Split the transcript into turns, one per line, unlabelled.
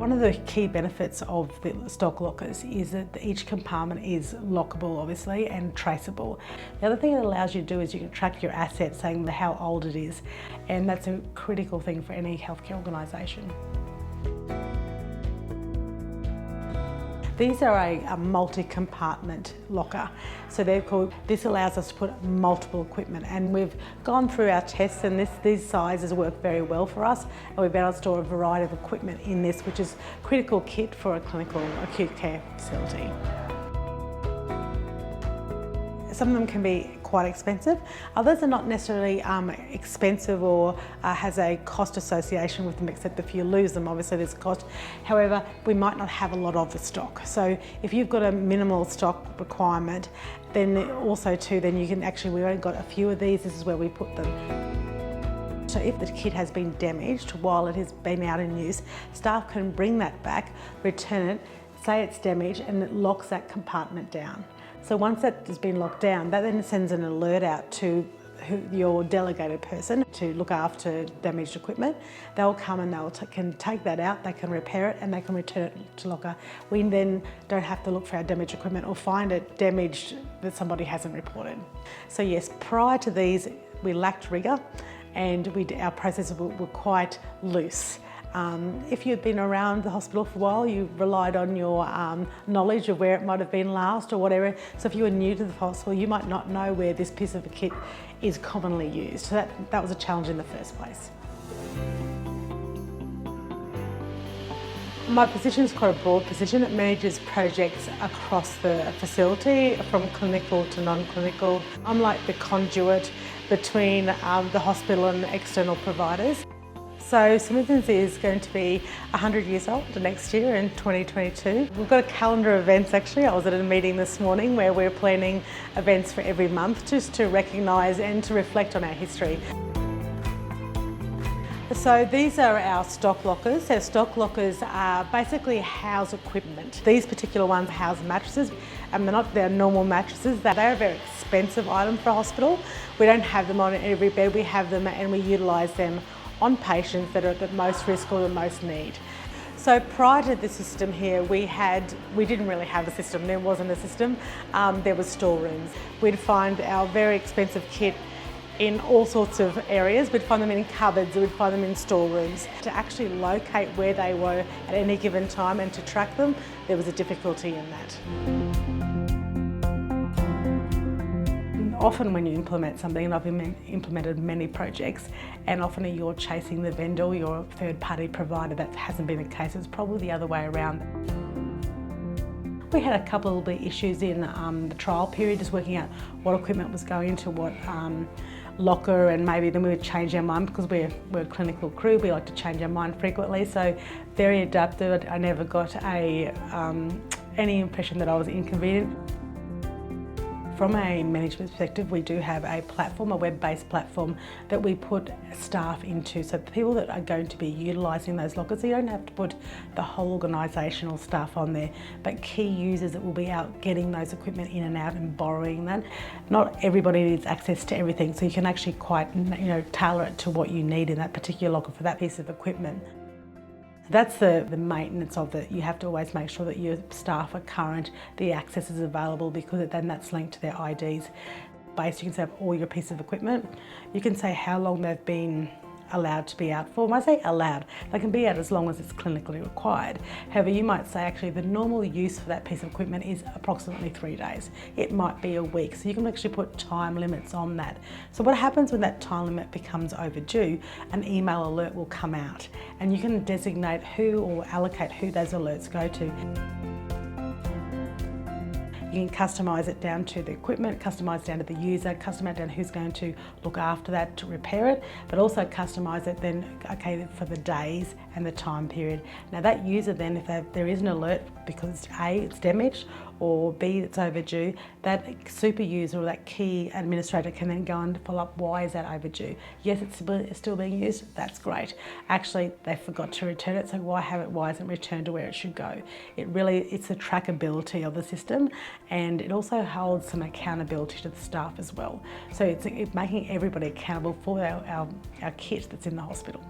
One of the key benefits of the stock lockers is that each compartment is lockable, obviously, and traceable. The other thing it allows you to do is you can track your assets, saying how old it is, and that's a critical thing for any healthcare organisation. These are a multi-compartment locker. So this allows us to put multiple equipment, and we've gone through our tests and these sizes work very well for us, and we've been able to store a variety of equipment in this, which is critical kit for a clinical acute care facility. Some of them can be quite expensive. Others are not necessarily expensive or has a cost association with them, except if you lose them, obviously there's a cost. However, we might not have a lot of the stock. So if you've got a minimal stock requirement, then also then you can actually, we've only got a few of these, this is where we put them. So if the kit has been damaged while it has been out in use, staff can bring that back, return it, say it's damaged, and it locks that compartment down. So once that has been locked down, that then sends an alert out to your delegated person to look after damaged equipment. They'll come and can take that out, they can repair it, and they can return it to locker. We then don't have to look for our damaged equipment or find it damaged that somebody hasn't reported. So yes, prior to these, we lacked rigour, and our processes were quite loose. If you've been around the hospital for a while, you relied on your knowledge of where it might have been last or whatever. So if you were new to the hospital, you might not know where this piece of kit is commonly used. So that was a challenge in the first place. My position is quite a broad position. It manages projects across the facility, from clinical to non-clinical. I'm like the conduit between the hospital and external providers. So Vincent'S is going to be 100 years old next year in 2022. We've got a calendar of events actually. I was at a meeting this morning where we're planning events for every month just to recognise and to reflect on our history. So these are our stock lockers. Our stock lockers basically house equipment. These particular ones house mattresses, and they're normal mattresses. They're a very expensive item for a hospital. We don't have them on every bed. We have them and we utilise them on patients that are at the most risk or the most need. So prior to this system here, we didn't really have a system. There wasn't a system. There were storerooms. We'd find our very expensive kit in all sorts of areas. We'd find them in cupboards, we'd find them in storerooms. To actually locate where they were at any given time and to track them, there was a difficulty in that. Often when you implement something, and I've implemented many projects, and often you're chasing the vendor, your third-party provider. That hasn't been the case. It's probably the other way around. We had a couple of issues in the trial period, just working out what equipment was going into what locker, and maybe then we would change our mind because we're a clinical crew. We like to change our mind frequently, so very adaptive. I never got any impression that I was inconvenient. From a management perspective, we do have a platform, a web-based platform that we put staff into. So the people that are going to be utilising those lockers, so you don't have to put the whole organisational staff on there, but key users that will be out getting those equipment in and out and borrowing that. Not everybody needs access to everything, so you can actually quite tailor it to what you need in that particular locker for that piece of equipment. That's the maintenance of it. You have to always make sure that your staff are current, the access is available, because then that's linked to their IDs. You can set up all your pieces of equipment. You can say how long they've been allowed to be out for. When I say allowed, they can be out as long as it's clinically required. However, you might say actually the normal use for that piece of equipment is approximately 3 days. It might be a week, so you can actually put time limits on that. So what happens when that time limit becomes overdue, an email alert will come out, and you can designate who or allocate who those alerts go to. You can customise it down to the equipment, customise down to the user, customise down who's going to look after that to repair it, but also customise it then, for the days and the time period. Now that user then, if there is an alert because A, it's damaged, or B, it's overdue, that super user or that key administrator can then go and follow up, why is that overdue? Yes, it's still being used, that's great. Actually, they forgot to return it, so why isn't it returned to where it should go? It's the trackability of the system, and it also holds some accountability to the staff as well. So it's making everybody accountable for our kit that's in the hospital.